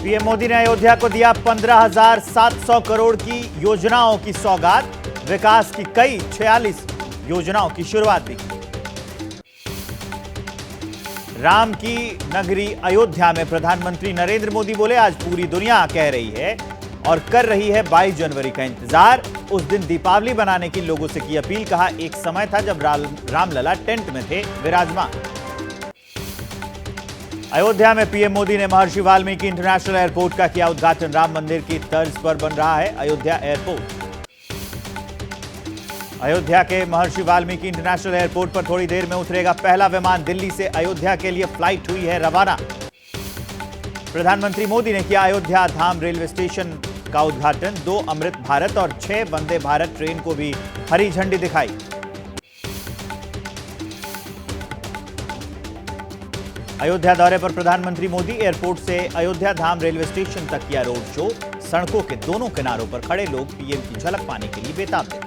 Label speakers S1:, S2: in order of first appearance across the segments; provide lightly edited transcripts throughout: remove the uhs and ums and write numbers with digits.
S1: PM Modi ने अयोध्या को दिया 15,700 करोड़ की योजनाओं की सौगात। विकास की कई 46 योजनाओं की शुरुआत भी की। राम की नगरी अयोध्या में प्रधानमंत्री नरेंद्र मोदी बोले, आज पूरी दुनिया कह रही है और कर रही है 22 जनवरी का इंतजार। उस दिन दीपावली बनाने की लोगों से की अपील। कहा, एक समय था जब रामलला टेंट में थे विराजमान। अयोध्या में पीएम मोदी ने महर्षि वाल्मीकि इंटरनेशनल एयरपोर्ट का किया उद्घाटन। राम मंदिर की तर्ज पर बन रहा है अयोध्या एयरपोर्ट। अयोध्या के महर्षि वाल्मीकि इंटरनेशनल एयरपोर्ट पर थोड़ी देर में उतरेगा पहला विमान। दिल्ली से अयोध्या के लिए फ्लाइट हुई है रवाना। प्रधानमंत्री मोदी ने किया अयोध्या धाम रेलवे स्टेशन का उद्घाटन। 2 अमृत भारत और 6 वंदे भारत ट्रेन को भी हरी झंडी दिखाई। अयोध्या दौरे पर प्रधानमंत्री मोदी एयरपोर्ट से अयोध्या धाम रेलवे स्टेशन तक किया रोड शो। सड़कों के दोनों किनारों पर खड़े लोग पीएम की झलक पाने के लिए बेताब थे।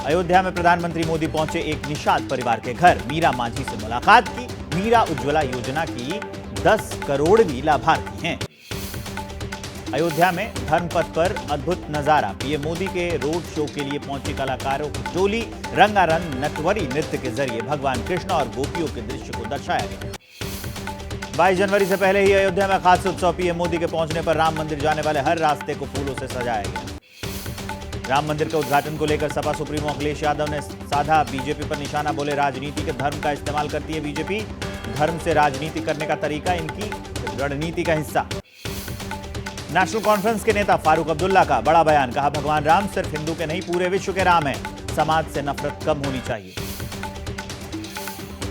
S1: अयोध्या में प्रधानमंत्री मोदी पहुंचे एक निषाद परिवार के घर। मीरा मांझी से मुलाकात की। मीरा उज्ज्वला योजना की 10 करोड़वीं लाभार्थी हैं। अयोध्या में धर्मपथ पर अद्भुत नजारा। पीएम मोदी के रोड शो के लिए पहुंचे कलाकारों की टोली। रंगारंग नटवरी नृत्य के जरिए भगवान कृष्ण और गोपियों के दृश्य को दर्शाया गया। 22 जनवरी से पहले ही अयोध्या में खास उत्सव। पीएम मोदी के पहुंचने पर राम मंदिर जाने वाले हर रास्ते को फूलों से सजाया गया। राम मंदिर के उद्घाटन को लेकर सपा सुप्रीमो अखिलेश यादव ने साधा बीजेपी पर निशाना। बोले, राजनीति के धर्म का इस्तेमाल करती है बीजेपी। धर्म से राजनीति करने का तरीका इनकी रणनीति का हिस्सा। नेशनल कॉन्फ्रेंस के नेता फारूक अब्दुल्ला का बड़ा बयान। कहा, भगवान राम सिर्फ हिंदू के नहीं पूरे विश्व के राम हैं। समाज से नफरत कम होनी चाहिए।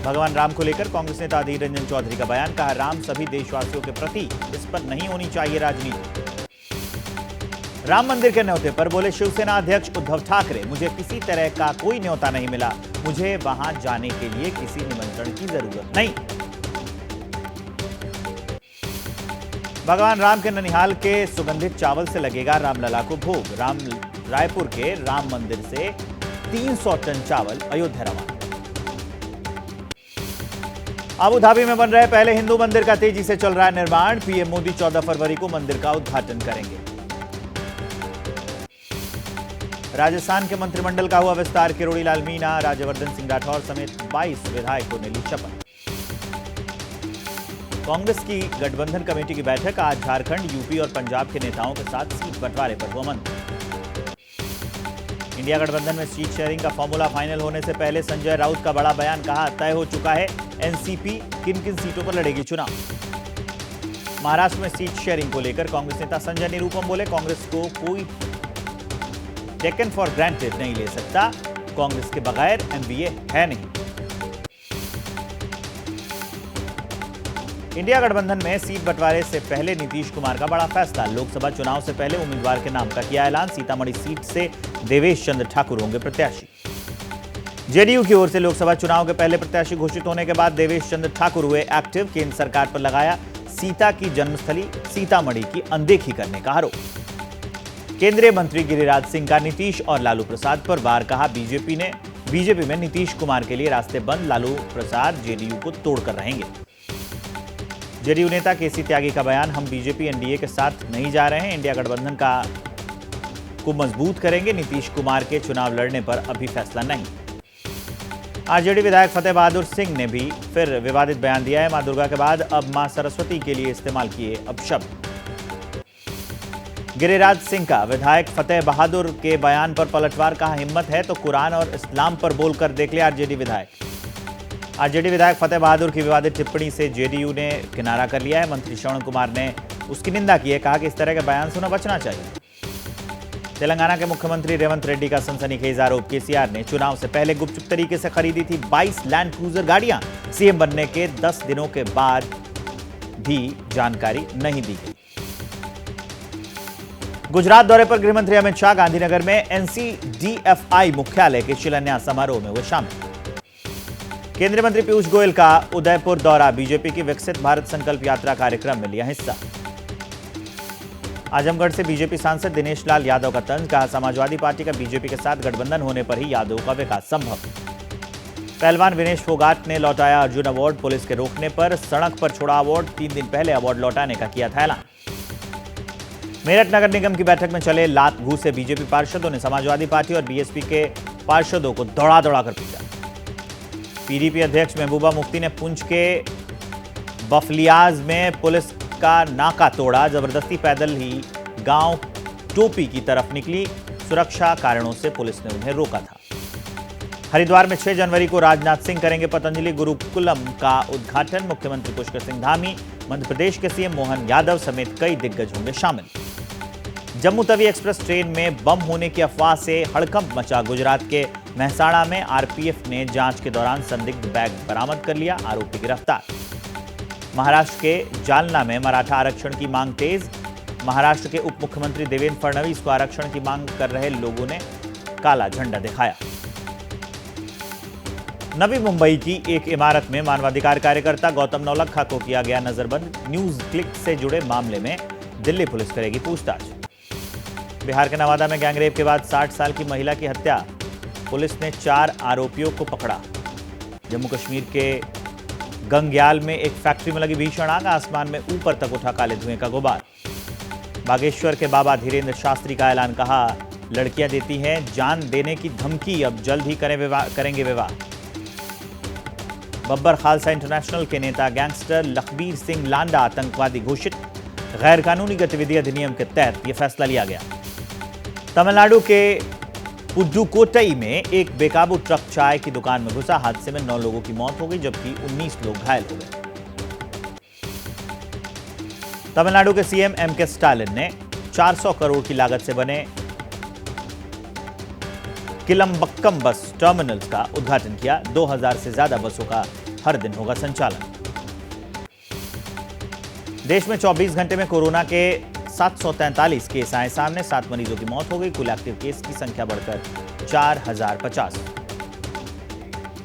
S1: भगवान राम को लेकर कांग्रेस नेता अधीर रंजन चौधरी का बयान। कहा, राम सभी देशवासियों के प्रति, इस पर नहीं होनी चाहिए राजनीति। राम मंदिर के न्योते पर बोले शिवसेना अध्यक्ष उद्धव ठाकरे, मुझे किसी तरह का कोई न्योता नहीं मिला। मुझे वहां जाने के लिए किसी निमंत्रण की जरूरत नहीं। भगवान राम के ननिहाल के सुगंधित चावल से लगेगा रामलला को भोग। रायपुर के राम मंदिर से 300 टन चावल अयोध्या रवाना। अबू धाबी में बन रहे पहले हिंदू मंदिर का तेजी से चल रहा है निर्माण। पीएम मोदी 14 फरवरी को मंदिर का उद्घाटन करेंगे। राजस्थान के मंत्रिमंडल का हुआ विस्तार। किरोड़ी लाल मीणा, राज्यवर्धन सिंह राठौर समेत 22 विधायकों ने ली शपथ। कांग्रेस की गठबंधन कमेटी की बैठक। आज झारखंड, यूपी और पंजाब के नेताओं के साथ सीट बंटवारे पर हुआ मंथन। इंडिया गठबंधन में सीट शेयरिंग का फॉर्मूला फाइनल होने से पहले संजय राउत का बड़ा बयान। कहा, तय हो चुका है एनसीपी किन किन सीटों पर लड़ेगी चुनाव। महाराष्ट्र में सीट शेयरिंग को लेकर कांग्रेस नेता संजय निरुपम बोले, कांग्रेस को कोई टेकन फॉर ग्रांटेड नहीं ले सकता। कांग्रेस के बगैर एमबीए है नहीं। इंडिया गठबंधन में सीट बंटवारे से पहले नीतीश कुमार का बड़ा फैसला। लोकसभा चुनाव से पहले उम्मीदवार के नाम का किया ऐलान। सीतामढ़ी सीट से देवेश चंद्र ठाकुर होंगे प्रत्याशी। जेडीयू की ओर से लोकसभा चुनाव के पहले प्रत्याशी घोषित होने के बाद देवेश चंद्र ठाकुर हुए एक्टिव। केंद्र सरकार पर लगाया सीता की जन्मस्थली सीतामढ़ी की अनदेखी करने का आरोप। केंद्रीय मंत्री गिरिराज सिंह का नीतीश और लालू प्रसाद पर वार। कहा, बीजेपी में नीतीश कुमार के लिए रास्ते बंद। लालू प्रसाद जेडीयू को तोड़कर रहेंगे। जेडीयू नेता केसी त्यागी का बयान। हम बीजेपी एनडीए के साथ नहीं जा रहे हैं। इंडिया गठबंधन को मजबूत करेंगे। नीतीश कुमार के चुनाव लड़ने पर अभी फैसला नहीं। आरजेडी विधायक फतेह बहादुर सिंह ने भी फिर विवादित बयान दिया है। मां दुर्गा के बाद अब मां सरस्वती के लिए इस्तेमाल किए अपशब्द। गिरिराज सिंह का विधायक फतेह बहादुर के बयान पर पलटवार। कहा, हिम्मत है तो कुरान और इस्लाम पर बोलकर देख ले आरजेडी विधायक। आरजेडी विधायक फतेह बहादुर की विवादित टिप्पणी से जेडीयू ने किनारा कर लिया है। मंत्री श्रवण कुमार ने उसकी निंदा की है। कहा कि इस तरह के बयान से उन्हें बचना चाहिए। तेलंगाना के मुख्यमंत्री रेवंत रेड्डी का सनसनीखेज आरोप। केसीआर ने चुनाव से पहले गुपचुप तरीके से खरीदी थी 22 लैंड क्रूजर गाड़ियां। सीएम बनने के 10 दिनों के बाद भी जानकारी नहीं दी गई। गुजरात दौरे पर गृहमंत्री अमित शाह गांधीनगर में एनसीडीएफआई मुख्यालय के शिलान्यास समारोह में हुए शामिल। केंद्रीय मंत्री पीयूष गोयल का उदयपुर दौरा। बीजेपी की विकसित भारत संकल्प यात्रा कार्यक्रम में लिया हिस्सा। आजमगढ़ से बीजेपी सांसद दिनेश लाल यादव का तंज। कहा, समाजवादी पार्टी का बीजेपी के साथ गठबंधन होने पर ही यादव का विकास संभव। पहलवान विनेश फोगाट ने लौटाया अर्जुन अवार्ड। पुलिस के रोकने पर सड़क पर छोड़ा अवार्ड। 3 दिन पहले अवार्ड लौटाने का किया था ऐलान। मेरठ नगर निगम की बैठक में चले लात घूसे बीजेपी पार्षदों ने समाजवादी पार्टी और बीएसपी के पार्षदों को दौड़ा कर पीटा। पीडीपी अध्यक्ष महबूबा मुफ्ती ने पुंछ के बफलियाज में पुलिस का नाका तोड़ा। जबरदस्ती पैदल ही गांव टोपी की तरफ निकली। सुरक्षा कारणों से पुलिस ने उन्हें रोका था। हरिद्वार में 6 जनवरी को राजनाथ सिंह करेंगे पतंजलि गुरुकुलम का उद्घाटन। मुख्यमंत्री पुष्कर सिंह धामी, मध्य प्रदेश के सीएम मोहन यादव समेत कई दिग्गज होंगे शामिल। जम्मू तवी एक्सप्रेस ट्रेन में बम होने की अफवाह से हड़कंप मचा। गुजरात के मेहसाणा में आरपीएफ ने जांच के दौरान संदिग्ध बैग बरामद कर लिया। आरोपी गिरफ्तार। महाराष्ट्र के जालना में मराठा आरक्षण की मांग तेज। महाराष्ट्र के उप मुख्यमंत्री देवेंद्र फडणवीस को आरक्षण की मांग कर रहे लोगों ने काला झंडा दिखाया। नवी मुंबई की एक इमारत में मानवाधिकार कार्यकर्ता गौतम नौलखा को किया गया नजरबंद। न्यूज क्लिक से जुड़े मामले में दिल्ली पुलिस करेगी पूछताछ। बिहार के नवादा में गैंगरेप के बाद 60 साल की महिला की हत्या। पुलिस ने 4 आरोपियों को पकड़ा। जम्मू कश्मीर के गंग्याल में एक फैक्ट्री में लगी भीषण आग। आसमान में ऊपर तक उठा काले धुएं का गुबार। बागेश्वर के बाबा धीरेन्द्र शास्त्री का ऐलान। कहा, लड़कियां देती हैं जान देने की धमकी, अब जल्द ही करेंगे विवाह। बब्बर खालसा इंटरनेशनल के नेता गैंगस्टर लखबीर सिंह लांडा आतंकवादी घोषित। गैर कानूनी गतिविधि अधिनियम के तहत यह फैसला लिया गया। तमिलनाडु के पुडुकोट्टई में एक बेकाबू ट्रक चाय की दुकान में घुसा। हादसे में 9 लोगों की मौत हो गई जबकि 19 लोग घायल हो गए। तमिलनाडु के सीएम एमके स्टालिन ने 400 करोड़ की लागत से बने किलंबक्कम बस टर्मिनल्स का उद्घाटन किया। 2000 से ज्यादा बसों का हर दिन होगा संचालन। देश में 24 घंटे में कोरोना के 743 केस आए सामने। 7 मरीजों की मौत हो गई। कुल एक्टिव केस की संख्या बढ़कर 4050।